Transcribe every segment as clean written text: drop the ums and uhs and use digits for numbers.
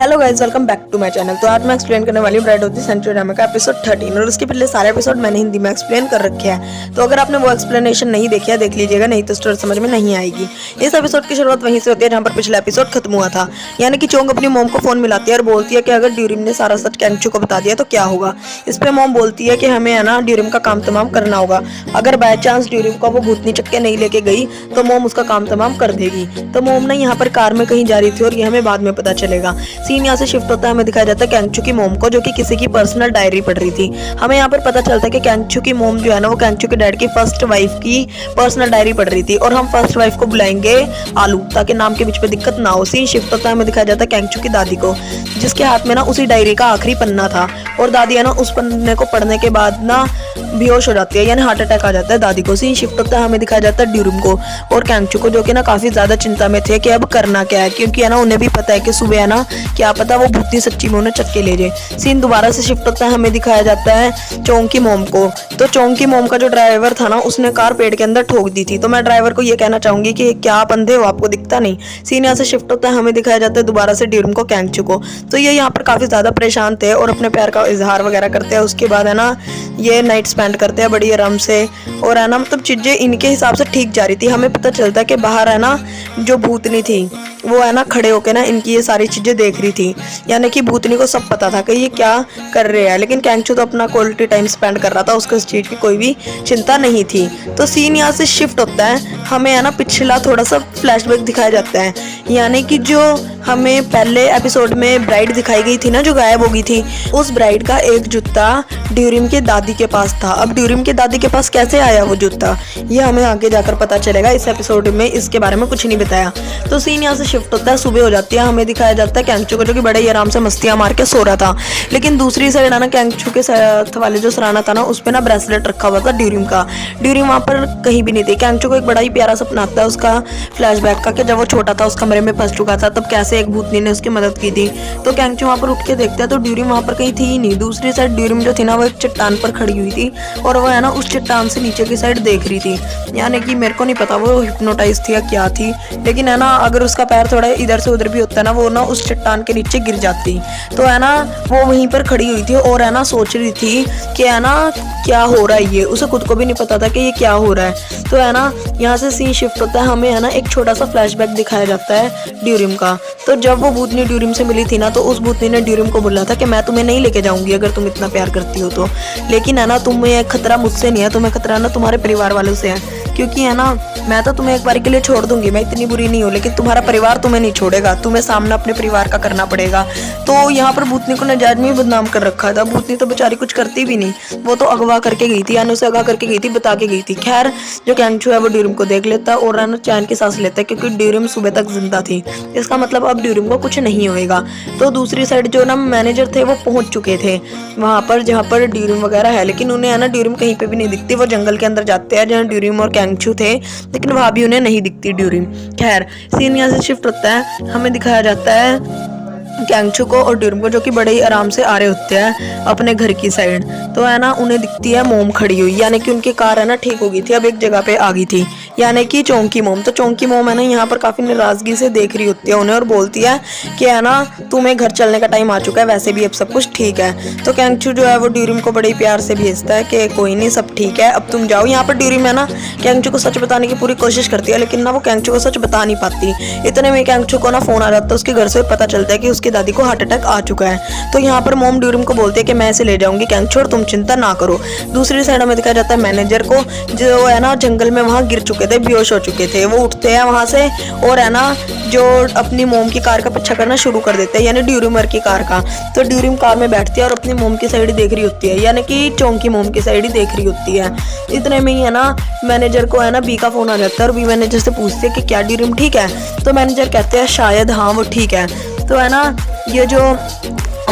Hello guys, welcome back to my channel. तो आज मैं एक्सप्लेन करने वाली हूँ bride of the century drama का एपिसोड 13 और उसके पहले सारे एपिसोड मैंने हिंदी में एक्सप्लेन कर रखे हैं। तो अगर आपने वो एक्सप्लेनेशन नहीं देखी है देख लीजिएगा, नहीं तो स्टोरी समझ में नहीं आएगी। इस एपिसोड की शुरुआत वहीं से होती है जहाँ पर पिछला एपिसोड खत्म हुआ था, यानी कि चोंग अपनी मोम को फोन मिलाती है और बोलती है कि अगर ड्यूरिम ने सारा सच कैंगचू को बता दिया तो क्या होगा। इस पे मोम बोलती है कि हमें है ना ड्यूरिम का काम तमाम करना होगा। अगर बाय चांस ड्यूरिम को वो भूतनी चक्के नहीं लेके गई तो मोम उसका काम तमाम कर देगी। तो मोम ने यहाँ पर कार में कहीं जा रही थी और ये हमें बाद में पता चलेगा। सीन यहाँ से शिफ्ट होता है, हमें दिखाया जाता है कैंगचू की मोम को जो कि किसी की पर्सनल डायरी पढ़ रही थी। हमें यहाँ पर पता चलता है कि कैंगचू की मोम जो है ना वो कैंगचू के डैड की फर्स्ट वाइफ की पर्सनल डायरी पढ़ रही थी और हम फर्स्ट वाइफ को बुलाएंगे आलू, ताकि नाम के बीच में दिक्कत ना हो। सीन शिफ्ट होता है, हमें दिखाया जाता है कैंगचू की दादी को जिसके हाथ में ना उसी डायरी का आखिरी पन्ना था और दादी है ना उस पन्ने को पढ़ने के बाद ना बेहोश हो जाती है, यानी हार्ट अटैक आ जाता है दादी को। सीन शिफ्ट होता है, हमें दिखाया जाता है ड्यूरिम को और कैंगचू को जो कि ना काफी ज्यादा चिंता में थे कि अब करना क्या है, क्योंकि है ना उन्हें भी पता है कि सुबह है ना क्या पता वो भूतनी सच्ची में उन्हें चक्के ले जाए। सीन दोबारा से शिफ्ट होता है, हमें दिखाया जाता है चोंग की मोम को। तो चोंग की मोम का जो ड्राइवर था ना उसने कार पेड़ के अंदर ठोक दी थी। तो मैं ड्राइवर को ये कहना चाहूंगी कि क्या आप अंधे हो, आपको दिखता नहीं। सीन यहाँ से शिफ्ट होता है, हमें दिखाया जाता है दोबारा से ड्यूरिम को कैंगचू को। तो ये यहाँ पर काफी ज्यादा परेशान थे और अपने प्यार का इजहार वगैरह करते हैं। उसके बाद है ना ये नाइट स्पेंड करते हैं बड़ी आराम से और है ना मतलब चीजें इनके हिसाब से ठीक जा रही थी। हमें पता चलता है कि बाहर है ना जो भूतनी थी वो है ना खड़े होके ना इनकी ये सारी चीजें देख रही थी, यानी कि भूतनी को सब पता था कि ये क्या कर रहे हैं। लेकिन कैंगचू तो अपना क्वालिटी टाइम स्पेंड कर रहा था, उसको इस चीज की कोई भी चिंता नहीं थी। तो सीन यहाँ से शिफ्ट होता है, हमें है ना पिछला थोड़ा सा फ्लैशबैक दिखाया जाता है, यानी कि जो हमें पहले एपिसोड में ब्राइड दिखाई गई थी ना जो गायब हो गई थी, उस ब्राइड का एक जूता ड्यूरिम के दादी के पास था। अब ड्यूरिम के दादी के पास कैसे आया वो जूता, ये हमें आगे जाकर पता चलेगा। इस एपिसोड में इसके बारे में कुछ नहीं बताया। तो सीन यहाँ से शिफ्ट होता है, सुबह हो जाती है, हमें दिखाया जाता है कैंगचू को जो कि बड़े ही आराम से मस्तियां मार के सो रहा था। लेकिन दूसरी साइड है ना कैंगचू के साथ वाले जो सराहना था ना उस पे ना ब्रेसलेट रखा हुआ था ड्यूरिम का। ड्यूरिम वहां पर कहीं भी नहीं थी। कैंगचू को एक बड़ा ही प्यारा सपना आता है उसका फ्लैशबैक का कि जब वो छोटा था उस कमरे में फंस चुका था तब कैसे एक भूतनी ने उसकी मदद की थी। तो कैंगचू वहां पर उठ के देखता है तो ड्यूरिम वहां पर कहीं थी ही नहीं। दूसरी साइड ड्यूरिम जो थी ना वो एक चट्टान पर खड़ी हुई थी और वो है ना उस चट्टान से नीचे की साइड देख रही थी, यानी कि मेरे को नहीं पता वो हिप्नोटाइज थी या क्या थी, लेकिन है ना अगर उसका पैर थोड़ा इधर से उधर भी होता है ना वो ना उस चट्टान के नीचे गिर जाती। तो है ना वो वहीं पर खड़ी हुई थी और है ना सोच रही थी कि है ना क्या हो रहा है, ये उसे खुद को भी नहीं पता था कि ये क्या हो रहा है। तो है ना यहाँ से सीन शिफ्ट होता है, हमें है ना एक छोटा सा फ्लैशबैक दिखाया जाता है ड्यूरिम का। तो जब वो भूतनी ड्यूरिम से मिली थी ना तो उस भूतनी ने ड्यूरिम को बोला था कि मैं तुम्हें नहीं लेके जाऊंगी अगर तुम इतना प्यार करती हो तो, लेकिन है ना तुम्हें खतरा मुझसे नहीं है, तुम्हें खतरा ना तुम्हारे परिवार वालों से है, क्योंकि है ना मैं तो तुम्हें एक बार के लिए छोड़ दूंगी, मैं इतनी बुरी नहीं हूँ, लेकिन तुम्हारा परिवार तुम्हें नहीं छोड़ेगा, तुम्हें सामना अपने परिवार का करना पड़ेगा। तो यहाँ पर भूतनी को नजायज में बदनाम कर रखा था। भूतनी तो बेचारी कुछ करती भी नहीं, वो तो अगवा करके गई थी, यानी उसे अगवा करके गई थी, बता के गई थी। खैर जो कैंगचू है वो ड्यूरिम को देख लेता और है ना चैन की सांस लेता है क्योंकि ड्यूरिम सुबह तक जिंदा थी, इसका मतलब अब ड्यूरिम को कुछ नहीं होएगा। तो दूसरी साइड जो ना मैनेजर थे वो पहुंच चुके थे वहां पर जहाँ पर ड्यूरिम वगैरह है, लेकिन उन्हें है ना ड्यूरिम कहीं पे भी नहीं दिखती। वो जंगल के अंदर जाते हैं जहाँ ड्यूरिम और कैंगचू थे, लेकिन वहां भी उन्हें नहीं दिखती ड्यूरिम। खैर सीन यहाँ से शिफ्ट होता है, हमें दिखाया जाता है कैंगचू को और ड्यूरिम को जो कि बड़े ही आराम से आ रहे होते हैं अपने घर की साइड। तो है ना उन्हें दिखती है मोम खड़ी हुई, यानी कि उनकी कार है ना ठीक हो गई थी, अब एक जगह पे आ गई थी, यानी कि चोंग की मोम। तो चोंग की मोम है ना यहाँ पर काफी नाराजगी से देख रही होती है उन्हें और बोलती है कि है ना तुम्हें घर चलने का टाइम आ चुका है, वैसे भी अब सब कुछ ठीक है। तो कैंगचू जो है वो ड्यूरिम को बड़े ही प्यार से भेजता है कि कोई नहीं सब ठीक है अब तुम जाओ। यहाँ पर ड्यूरिम है ना कैंगचू को सच बताने की पूरी कोशिश करती है, लेकिन ना वो कैंगचू को सच बता नहीं पाती। इतने में कैंगचू को ना फोन आ जाता है उसके घर से, पता चलता है कि उसकी दादी को हार्ट अटैक आ चुका है। तो यहाँ पर मोम ड्यूरिम को बोलती है कि मैं इसे ले जाऊंगी कैंगचू और तुम चिंता ना करो। दूसरी साइड में दिखाया जाता है मैनेजर को जो है ना जंगल में वहां गिर चुके थे, बेहोश हो चुके थे। वो उठते हैं वहां से और है ना जो अपनी मोम की कार का पीछा करना शुरू कर देते हैं, यानी ड्यूरिमर की कार का। तो ड्यूरिम कार में बैठती है और अपनी मोम की साइड देख रही होती है, यानी कि चोंग की मोम की साइड ही देख रही होती है। इतने में ही है ना मैनेजर को है ना बी का फोन आ जाता है और बी मैनेजर से पूछती है कि क्या ड्यूरिम ठीक है। तो मैनेजर कहते हैं शायद हाँ वो ठीक है। तो है ना ये जो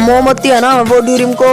मोम होती है ना वो ड्यूरिम को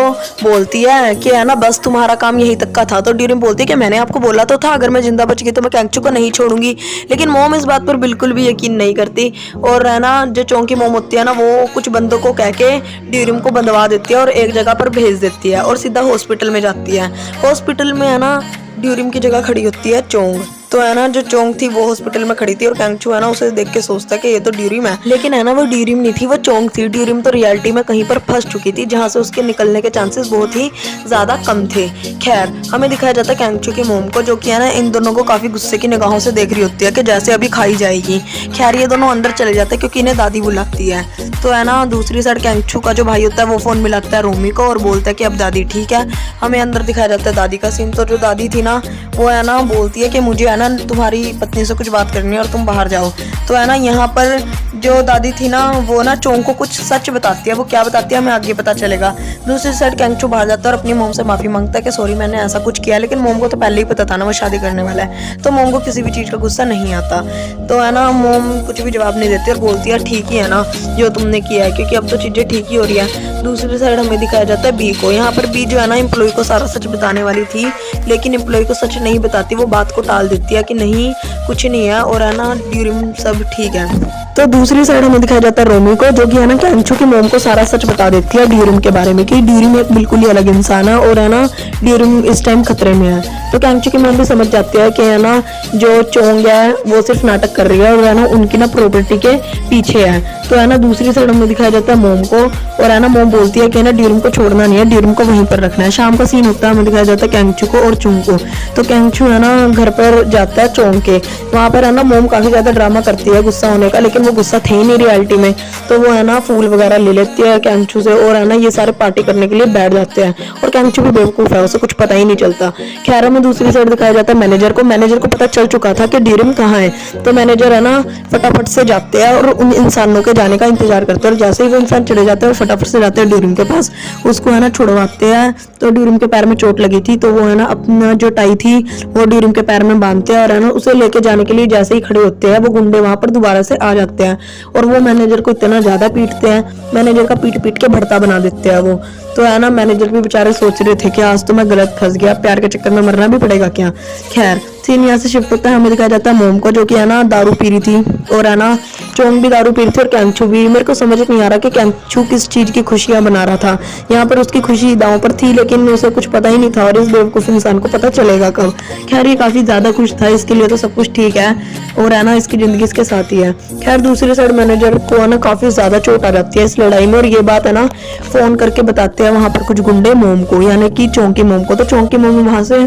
बोलती है कि है ना बस तुम्हारा काम यही तक का था। तो ड्यूरिम बोलती है कि मैंने आपको बोला तो था अगर मैं जिंदा बच गई तो मैं कैंगचू को नहीं छोड़ूंगी, लेकिन मोम इस बात पर बिल्कुल भी यकीन नहीं करती और है ना जो चोंग की मोम होती है ना वो कुछ बंदों को कह के ड्यूरिम को बंधवा देती है और एक जगह पर भेज देती है और सीधा हॉस्पिटल में जाती है। हॉस्पिटल में है ना ड्यूरिम की जगह खड़ी होती है चोंग। तो है ना जो चोंग थी वो हॉस्पिटल में खड़ी थी और कैंगचू है ना उसे देख के सोचता है कि ये तो ड्यूरिम है, लेकिन है ना वो ड्यूरिम नहीं थी, वो चोंग थी। ड्यूरिम तो रियलिटी में कहीं पर फंस चुकी थी जहाँ से उसके निकलने के चांसेस बहुत ही ज्यादा कम थे। खैर हमें दिखाया जाता है कैंगचू की मोम को, जो कि है ना इन दोनों को काफी गुस्से की निगाहों से देख रही होती है कि जैसे अभी खाई जाएगी। खैर ये दोनों अंदर चले जाते हैं क्योंकि इन्हें दादी बुलाती है। तो है ना दूसरी साइड कैंगचू का जो भाई होता है वो फोन मिलाता है रोमी को और बोलता है कि अब दादी ठीक है। हमें अंदर दिखाया जाता है दादी का सीन। तो जो दादी थी ना वो है ना बोलती है कि मुझे है ना तुम्हारी पत्नी से कुछ बात करनी है और तुम बाहर जाओ। तो है ना यहाँ पर जो दादी थी ना वो ना चोंग को कुछ सच बताती है। वो क्या बताती है हमें आगे पता चलेगा। दूसरी साइड कैंगचू बाहर जाता है और अपनी मोम से माफी मांगता है कि सॉरी मैंने ऐसा कुछ किया, लेकिन मोम को तो पहले ही पता था ना वो शादी करने वाला है, तो मोम को किसी भी चीज का गुस्सा नहीं आता। तो है ना मोम कुछ भी जवाब नहीं देती और बोलती है ठीक ही है ना जो तुमने किया है, क्योंकि अब तो चीजें ठीक ही हो रही है। दूसरी साइड हमें दिखाया जाता है बी को। यहाँ पर बी जो है ना एम्प्लॉय को सारा सच बताने वाली थी, लेकिन एम्प्लॉय को सच नहीं बताती, वो बात को टाल देती है कि नहीं कुछ नहीं है और है ना ड्यूरिम सब ठीक है। तो दूसरी साइड हमें दिखाया जाता है रोमी को, जो कि है ना कैंगचू की मोम को सारा सच बता देती है ड्यूरिम के बारे में कि ड्यूरिम एक बिल्कुल ही अलग इंसान है और है ना ड्यूरिम इस टाइम खतरे में है। तो कैंगचू की मोम भी समझ जाती है कि है ना जो चोंग है वो सिर्फ नाटक कर रही है और है ना उनकी ना प्रॉपर्टी के पीछे है। तो है ना दूसरी साइड हमें दिखाया जाता है मोम को और है ना मोम बोलती है कि ना ड्यूरिम को छोड़ना नहीं है, ड्यूरिम को वहीं पर रखना है। शाम का सीन होता है, हमें दिखाया जाता है कैंगचू को और चोंग को। तो कैंगचू है ना घर पर जाता है चोंग के, वहां पर है ना मोम काफी ज्यादा ड्रामा करती है गुस्सा होने का, लेकिन वो गुस्सा थे ही नहीं रियलिटी में। तो वो है ना फूल वगैरह ले लेती है कैंगचू से और है ना ये सारे पार्टी करने के लिए बैठ जाते हैं और कैंगचू भी बेवकूफ है, उसे कुछ पता ही नहीं चलता। खैर हमें दूसरी साइड दिखाया जाता है मैनेजर को। मैनेजर को पता चल चुका था कि ड्यूरिम कहाँ है, तो मैनेजर है ना फटाफट से जाते हैं और उन इंसानों के जाने का इंतजार करते हैं और जैसे ही वो इंसान चले जाते हैं और फटाफट से जाते हैं ड्यूरिम के पास, उसको है ना छुड़वाते हैं। तो ड्यूरिम के पैर में चोट लगी थी, तो वो है ना अपना जो टाई थी वो ड्यूरिम के पैर में बांधते हैं और है ना उसे लेके जाने के लिए जैसे ही खड़े होते हैं वो गुंडे वहां पर दोबारा से आ जाते हैं और वो मैनेजर को इतना ज्यादा पीटते हैं, मैनेजर का पीट पीट के भड़ता बना देते हैं वो। तो है ना मैनेजर भी बेचारे सोच रहे थे कि आज तो मैं गलत फंस गया, प्यार के चक्कर में मरना भी पड़ेगा क्या। खैर सीन यहाँ से शिफ्ट होता है, हमें दिखाया जाता है मोम को, जो कि है ना दारू पी रही थी और है ना चोंग भी दारू पी रही थी और कैंगचू भी। मेरे को समझ नहीं आ रहा कि कैंगचू किस चीज की खुशियां मना रहा था। यहाँ पर उसकी खुशी दांव पर थी, लेकिन उसे कुछ पता ही नहीं था और इस बेवकूफ इंसान को पता चलेगा कब। खैर ये काफी ज्यादा खुश था, इसके लिए तो सब कुछ ठीक है और है ना इसकी जिंदगी इसके साथ ही है। खैर दूसरी साइड मैनेजर को है ना काफी ज्यादा चोट आ जाती है इस लड़ाई में और ये बात है ना फोन करके बताते हैं वहां पर कुछ गुंडे मोम को, यानी कि चोंग की मोम को। तो चोंग की मोम वहां से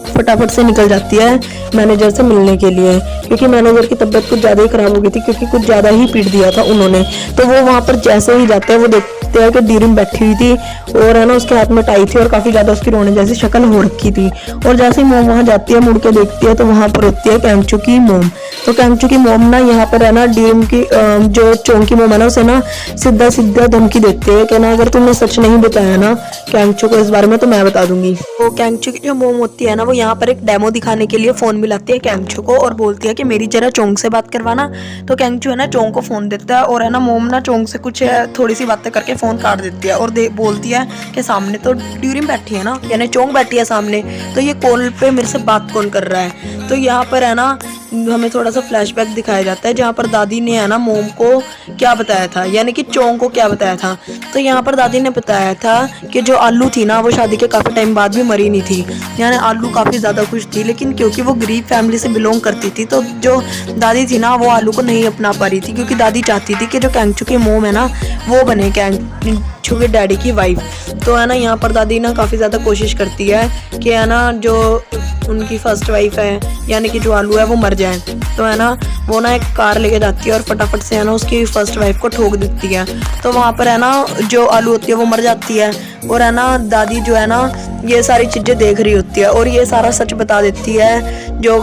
फटाफट से निकल जाती है मैनेजर से मिलने के लिए, क्योंकि मैनेजर की तबीयत कुछ ज्यादा ही खराब हो गई थी, क्योंकि कुछ ज्यादा ही पीट दिया था उन्होंने। तो वो वहां पर जैसे ही जाते हैं वो देखते हैं कि ड्यूरिम बैठी हुई थी और है ना उसके हाथ में टाई थी और काफी ज्यादा उसकी रोने जैसी शक्ल हो रखी थी। और जैसे ही मोम वहां जाती है मुड़ के देखती है तो वहां पर होती है कैंगचू की मोम। तो कैंगचू की मोम ना यहाँ पर है ना ड्यूरिम की जो चोंग की मोम है ना उसे ना सीधा सीधा धमकी देते हैं कि ना अगर तुमने सच नहीं बताया ना कैंगचू को इस बारे में तो मैं बता दूंगी। तो कैंगचू की जो मोम होती है ना वो यहाँ पर एक डेमो दिखाने के लिए फोन मिलाती है कैंगचू को और बोलती है कि मेरी जरा चोंग से बात करवाना। तो कैंगचू है ना चोंग को फोन देता है और है ना मोम ना चोंग से कुछ थोड़ी सी बातें करके फोन काट देती है और बोलती है कि सामने तो ड्यूरिम बैठी है ना, यानी चोंग बैठी है सामने, तो ये कॉल पे मेरे से बात कौन कर रहा है। तो यहाँ पर है ना हमें थोड़ा सा फ्लैशबैक दिखाया जाता है जहाँ पर दादी ने है ना मोम को क्या बताया था, यानी कि चोंग को क्या बताया था। तो यहाँ पर दादी ने बताया था कि जो आलू थी ना वो शादी के काफी टाइम बाद भी मरी नहीं थी, यानी आलू काफी ज्यादा खुश थी, लेकिन क्योंकि वो गरीब फैमिली से बिलोंग करती थी तो जो दादी थी ना वो आलू को नहीं अपना पा रही थी, क्योंकि दादी चाहती थी कि जो कैंगचू की मोम है ना वो बने कैंगचू के डैडी की वाइफ। तो है ना यहाँ पर दादी ना काफी ज्यादा कोशिश करती है कि है ना जो उनकी फर्स्ट वाइफ है यानी कि जो आलू है वो मर जाए। तो है ना वो ना एक कार लेके जाती है और फटाफट से है ना उसकी फर्स्ट वाइफ को ठोक देती है। तो वहाँ पर है ना जो आलू होती है वो मर जाती है और है ना दादी जो है ना ये सारी चीजें देख रही होती है और ये सारा सच बता देती है जो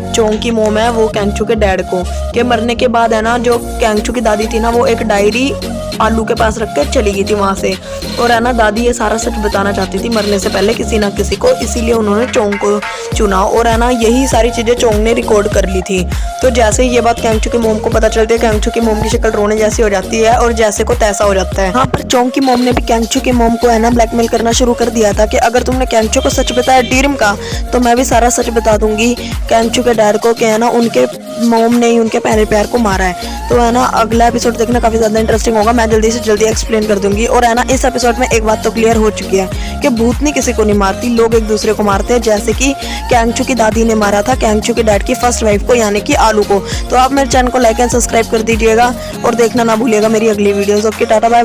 चोंग की मोम है वो कैंगचू के डैड को, कि मरने के बाद है ना जो कैंगचू की दादी थी ना वो एक डायरी आलू के पास रख कर चली गई थी वहां से। और है ना दादी ये सारा सच बताना चाहती थी मरने से पहले किसी ना किसी को, इसीलिए उन्होंने चोंग को चुना और है ना यही सारी चीजें चोंग ने रिकॉर्ड कर ली थी। तो जैसे ही ये बात कैंगचू की मोम को पता चलती है, कैंगचू की मोम की शक्ल रोने जैसी हो जाती है और जैसे को तैसा हो जाता है। यहाँ पर चोंग की मोम ने भी कैंगचू की मोम को है ना ब्लैकमेल करना शुरू कर दिया था कि अगर तुमने कैंगचू को सच बताया ड्यूरिम का तो मैं भी सारा सच बता दूंगी कैंगचू के डैड को कि है ना उनके मोम ने ही उनके पहले प्यार को मारा है। तो है ना अगला एपिसोड देखना काफी ज्यादा इंटरेस्टिंग होगा। मैं जल्दी से जल्दी एक्सप्लेन कर दूंगी। और है ना, इस एपिसोड में एक बात तो क्लियर हो चुकी है कि भूतनी किसी को नहीं मारती, लोग एक दूसरे को मारते हैं, जैसे कि कैंगचू की दादी ने मारा था कैंगचू के डैड की फर्स्ट वाइफ को, यानी कि आलू को। तो आप मेरे चैनल को लाइक एंड सब्सक्राइब कर दीजिएगा और देखना ना भूलिएगा मेरी अगली videos. Okay, tata bye bye.